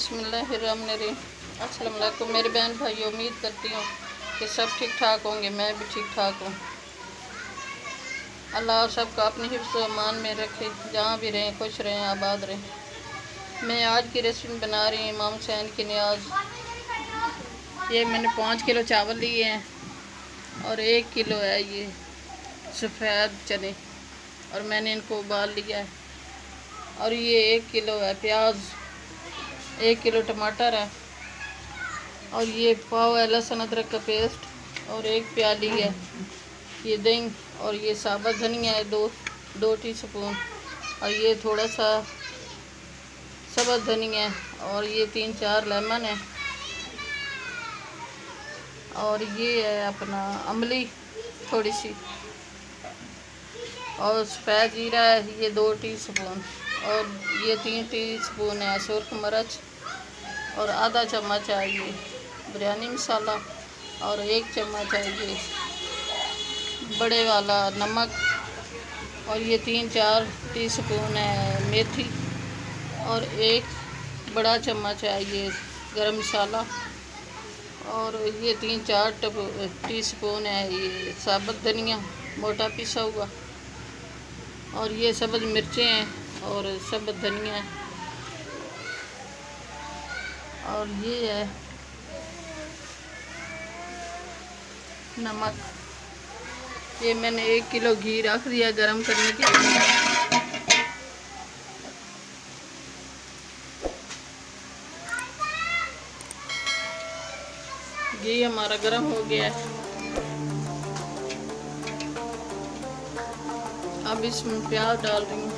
बिस्मिल्लाहिर्रहमानिर्रहीम। अस्सलाम वालेकुम मेरे बहन भाई, उम्मीद करती हूँ कि सब ठीक ठाक होंगे। मैं भी ठीक ठाक हूँ। अल्लाह सबका अपनी हिफ्ज़ व अमान में रखे, जहाँ भी रहें खुश रहें, आबाद रहें। मैं आज की रेसिपी बना रही हूँ इमाम हुसैन की न्याज़। ये मैंने 5 किलो चावल लिए हैं और 1 किलो है ये सफ़ेद चने, और मैंने इनको उबाल लिया है। और ये 1 किलो है प्याज, 1 किलो टमाटर है, और ये पाव है लहसुन अदरक का पेस्ट, और 1 प्याली है ये दही, और ये साबुत धनिया है 2 टीस्पून, और ये थोड़ा सा साबुत धनिया है, और ये 3-4 लेमन है, और ये है अपना अमली थोड़ी सी, और सफ़ेद जीरा है ये 2 टीस्पून, और ये 3 टीस्पून है सुर्ख मिर्च, और आधा चम्मच है ये बिरयानी मसाला, और 1 चम्मच है ये बड़े वाला नमक, और ये 3-4 टीस्पून है मेथी, और 1 बड़ा चम्मच है ये गरम मसाला, और ये 3-4 टीस्पून है ये साबुत धनिया मोटा पिसा हुआ, और ये सब्ज़ मिर्चें हैं, और साबुत धनिया है, और ये है नमक। ये मैंने 1 किलो घी रख दिया गरम करने के लिए। घी हमारा गरम हो गया है। अब इसमें प्याज डाल रही हूँ।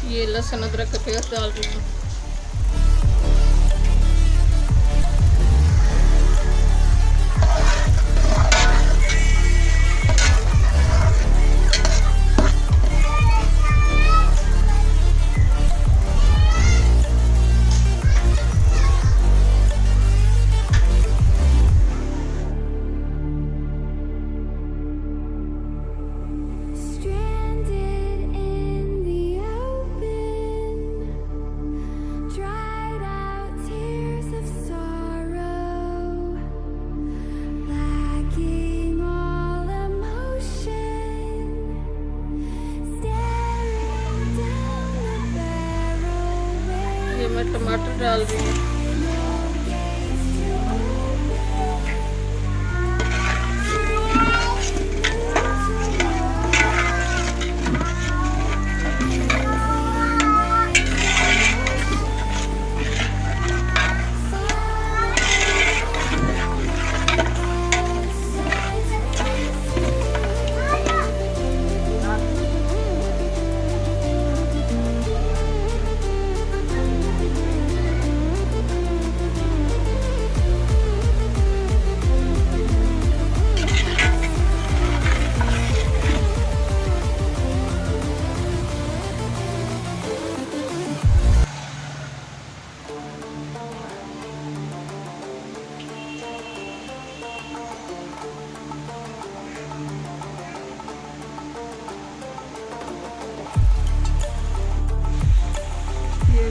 ये लहसुन अदरक का पेस्ट डाल रही हूँ। ये मैं टमाटर डाल रही हूँ।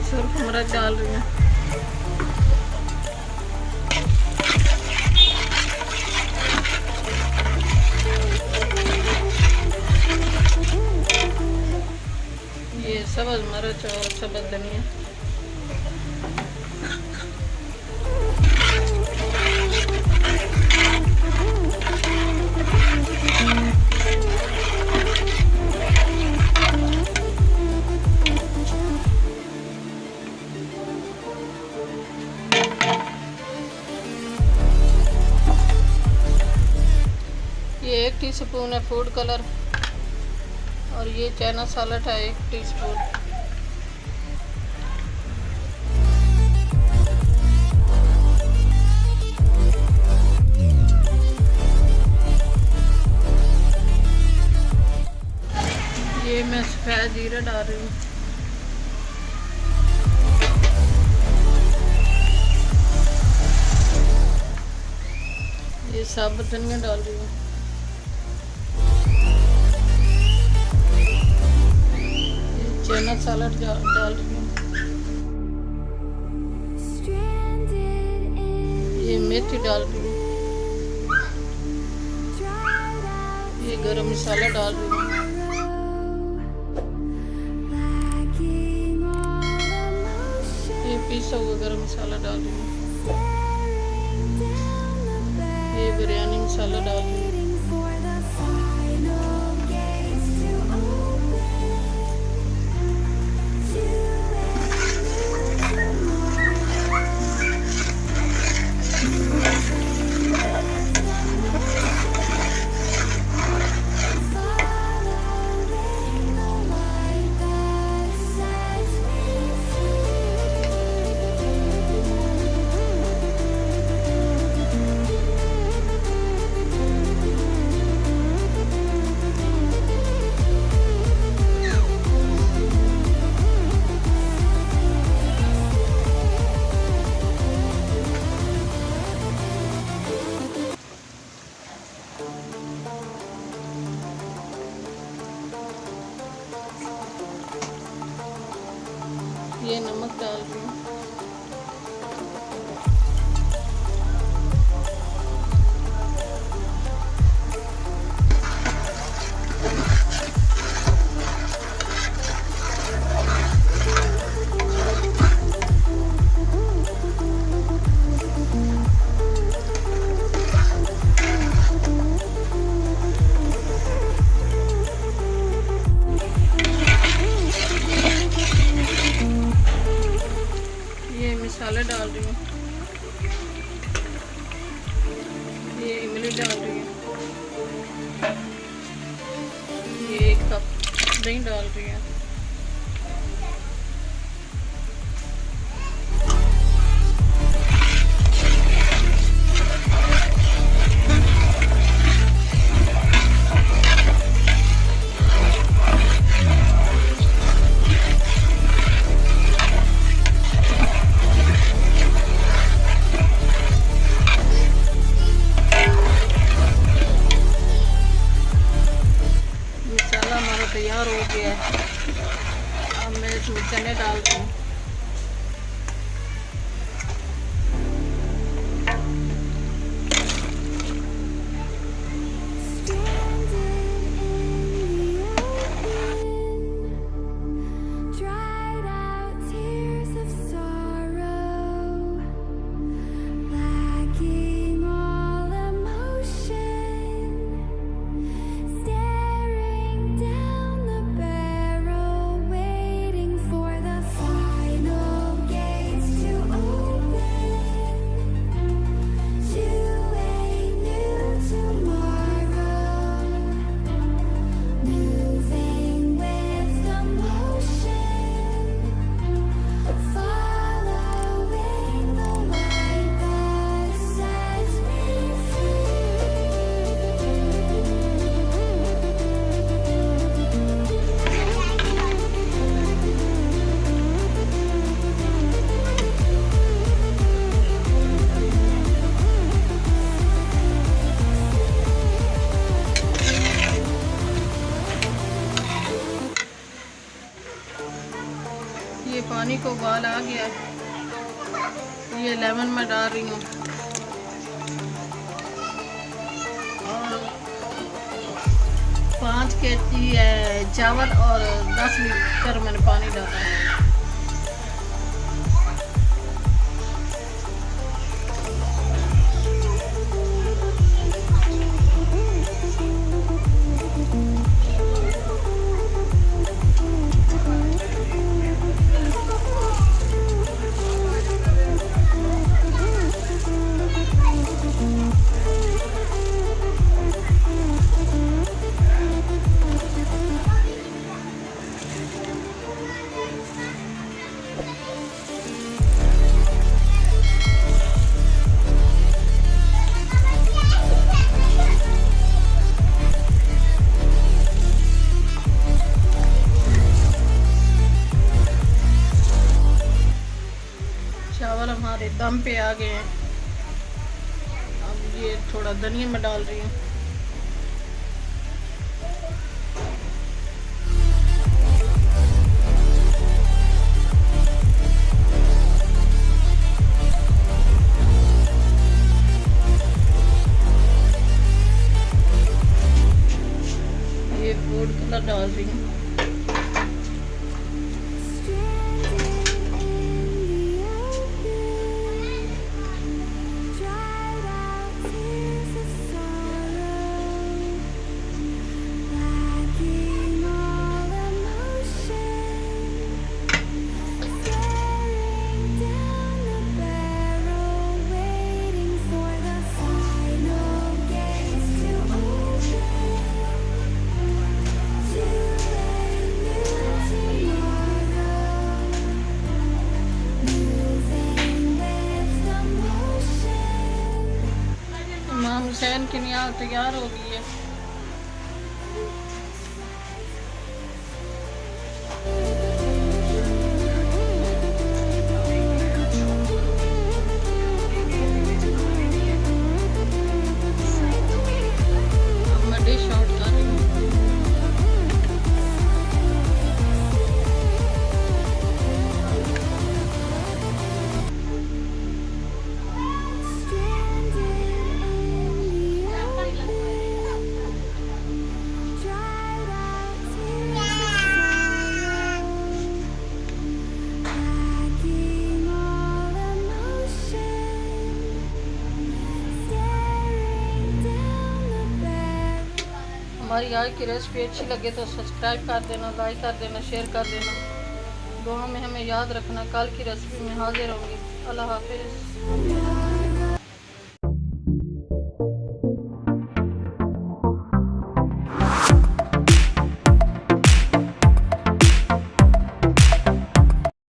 सुर्ख मिर्च डाल रही हूँ। ये सब्ज़ मिर्च और साबुत धनिया। ये 1 टीस्पून है फूड कलर और ये चना साल्ट है 1 टीस्पून। ये मैं सफ़ेद जीरा डाल रही हूँ। ये साबुत धनिया डाल रही हूँ। चना साल्ट डाल रही हूँ। ये मेथी डाल रही हूँ। ये गरम मसाला डाल रही हूँ। ये पिसा हुआ गरम मसाला डाल रही हूँ। ये बिरयानी मसाला डाल रही हूँ। ये नमक डाल रही हूँ। मसाले डाल रही हूँ। ये इमली डाल रही हूँ। ये 1 कप दही डाल रही हूँ। तैयार हो गया है। अब मैं इसमें चने डाल दूँ। ये पानी को उबाल आ गया। ये लेमन मैं डाल रही हूँ और 5 केजी चावल और 10 लीटर मैंने पानी डाला है। हमारे दम पे आ गए हैं। अब ये थोड़ा धनिया में डाल रही हूँ। ये फूड कलर डाल रही हूँ। इमाम हुसैन की नियाज़ तैयार हो गई है। अब मैं डिश आउट कर रही हूँ। हमारी आज की रेसिपी अच्छी लगे तो सब्सक्राइब कर देना, लाइक कर देना, शेयर कर देना। दुआ में हमें याद रखना। कल की रेसिपी में हाजिर होंगी। अल्लाह हाफिज़।